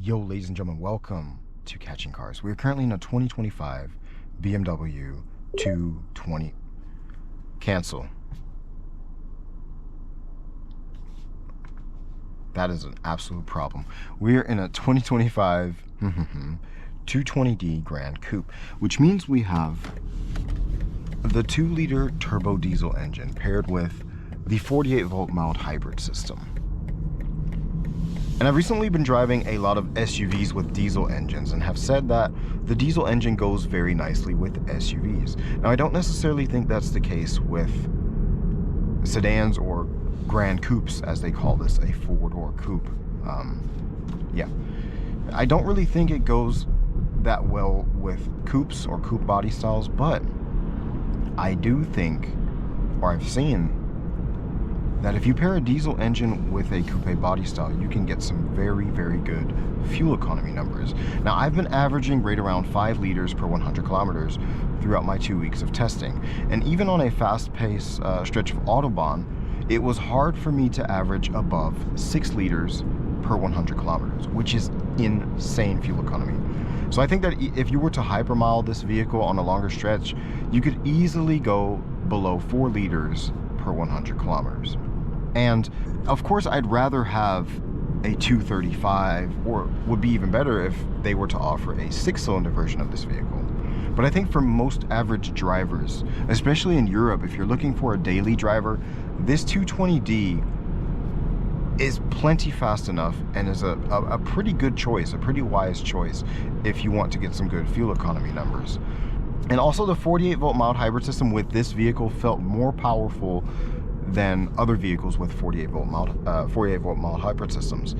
Yo, ladies and gentlemen, welcome to Catching Cars. We are currently in a 2025 BMW 220. Cancel. That is an absolute problem. We are in a 2025 220d Gran Coupe, which means we have the 2-liter turbo diesel engine paired with the 48-volt mild hybrid system. And I've recently been driving a lot of SUVs with diesel engines and have said that the diesel engine goes very nicely with SUVs. Now, I don't necessarily think that's the case with sedans or Gran Coupes, as they call this, a four-door coupe. Yeah, I don't really think it goes that well with coupes or coupe body styles, but I do think, or I've seen, that if you pair a diesel engine with a coupe body style, you can get some very, very good fuel economy numbers. Now, I've been averaging right around 5 liters per 100 kilometers throughout my 2 weeks of testing. And even on a fast-paced stretch of Autobahn, it was hard for me to average above 6 liters per 100 kilometers, which is insane fuel economy. So I think that if you were to hypermile this vehicle on a longer stretch, you could easily go below 4 liters per 100 kilometers. And of course, I'd rather have a 235, or would be even better if they were to offer a 6-cylinder version of this vehicle. But I think for most average drivers, especially in Europe, if you're looking for a daily driver, this 220d is plenty fast enough and is a pretty good choice, a pretty wise choice if you want to get some good fuel economy numbers. And also the 48-volt mild hybrid system with this vehicle felt more powerful than other vehicles with 48-volt mild hybrid systems.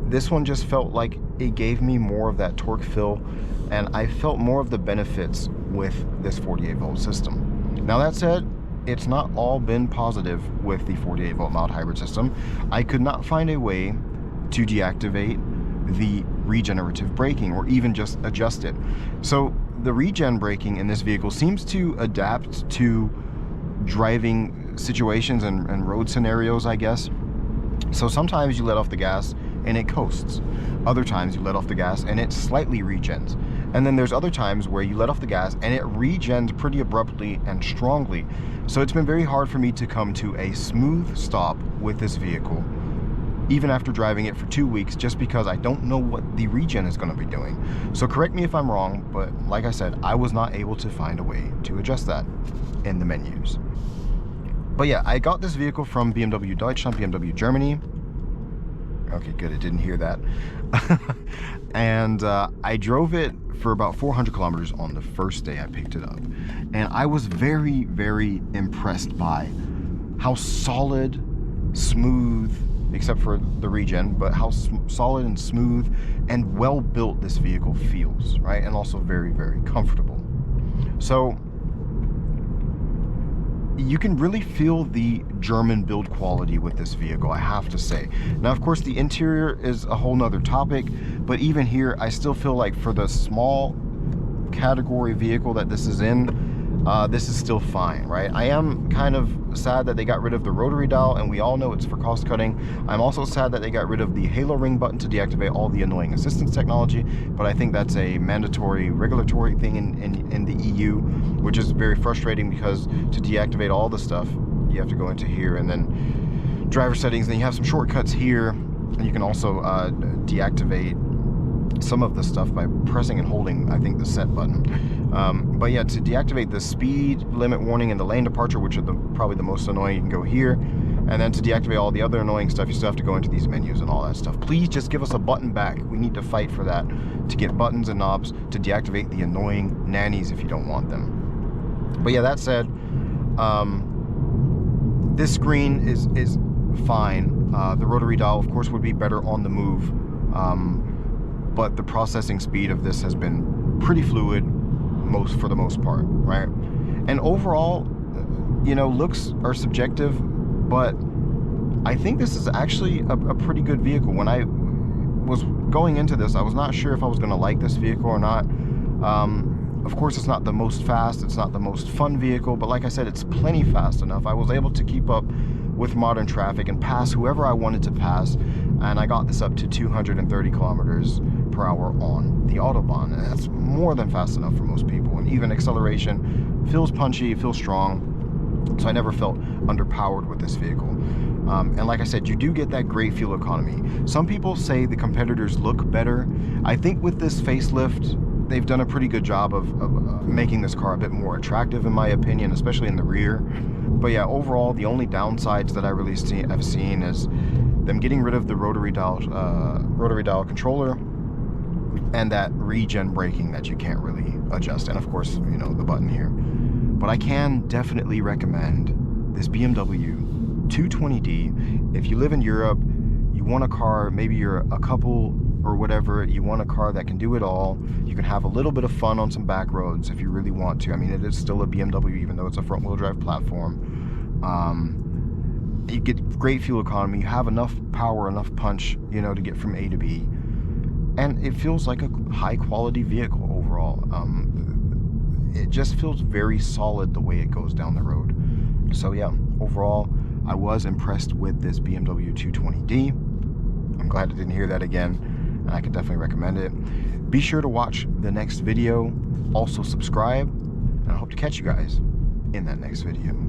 This one just felt like it gave me more of that torque fill, and I felt more of the benefits with this 48-volt system. Now, that said, it's not all been positive with the 48-volt mild hybrid system. I could not find a way to deactivate the regenerative braking or even just adjust it. So the regen braking in this vehicle seems to adapt to driving situations and road scenarios, I guess. So sometimes you let off the gas and it coasts. Other times you let off the gas and it slightly regens. And then there's other times where you let off the gas and it regens pretty abruptly and strongly. So it's been very hard for me to come to a smooth stop with this vehicle, even after driving it for 2 weeks, just because I don't know what the regen is going to be doing. So correct me if I'm wrong, but like I said, I was not able to find a way to adjust that in the menus. But yeah, I got this vehicle from BMW Deutschland, BMW Germany. Okay, good, I didn't hear that. And I drove it for about 400 kilometers on the first day I picked it up. And I was very, very impressed by how solid, smooth, except for the regen, but how solid and smooth and well built this vehicle feels, right? And also very, very comfortable. So you can really feel the German build quality with this vehicle, I have to say. Now, of course, the interior is a whole nother topic, but even here, I still feel like for the small category vehicle that this is in, this is still fine, right? I am kind of sad that they got rid of the rotary dial, and we all know it's for cost cutting. I'm also sad that they got rid of the halo ring button to deactivate all the annoying assistance technology, but I think that's a mandatory regulatory thing in the EU, which is very frustrating because to deactivate all the stuff, you have to go into here and then driver settings, and then you have some shortcuts here, and you can also deactivate some of the stuff by pressing and holding, I think, the set button. But yeah, to deactivate the speed limit warning and the lane departure, which are probably the most annoying, you can go here. And then to deactivate all the other annoying stuff, you still have to go into these menus and all that stuff. Please just give us a button back. We need to fight for that, to get buttons and knobs to deactivate the annoying nannies if you don't want them. But yeah, that said, this screen is fine. The rotary dial, of course, would be better on the move. But the processing speed of this has been pretty fluid for the most part, right? And overall, you know, looks are subjective, but I think this is actually a pretty good vehicle. When I was going into this, I was not sure if I was going to like this vehicle or not. Of course, it's not the most fast, it's not the most fun vehicle, but like I said, it's plenty fast enough. I was able to keep up with modern traffic and pass whoever I wanted to pass and I got this up to 230 kilometers per hour on the Autobahn, and that's more than fast enough for most people. And even acceleration feels punchy, feels strong, so I never felt underpowered with this vehicle. And like I said, you do get that great fuel economy. Some people say the competitors look better. I think with this facelift, they've done a pretty good job of making this car a bit more attractive, in my opinion, especially in the rear. But yeah, overall, the only downsides that I really have seen is them getting rid of the rotary dial controller and that regen braking that you can't really adjust, and of course, you know, the button here. But I can definitely recommend this BMW 220d. If you live in Europe, you want a car, maybe you're a couple or whatever, you want a car that can do it all. You can have a little bit of fun on some back roads if you really want to. I mean, it is still a BMW, even though it's a front-wheel drive platform. You get great fuel economy, you have enough power, enough punch, you know, to get from A to B. And it feels like a high-quality vehicle overall. It just feels very solid the way it goes down the road. So yeah, overall, I was impressed with this BMW 220d. I'm glad I didn't hear that again, and I could definitely recommend it. Be sure to watch the next video. Also subscribe, and I hope to catch you guys in that next video.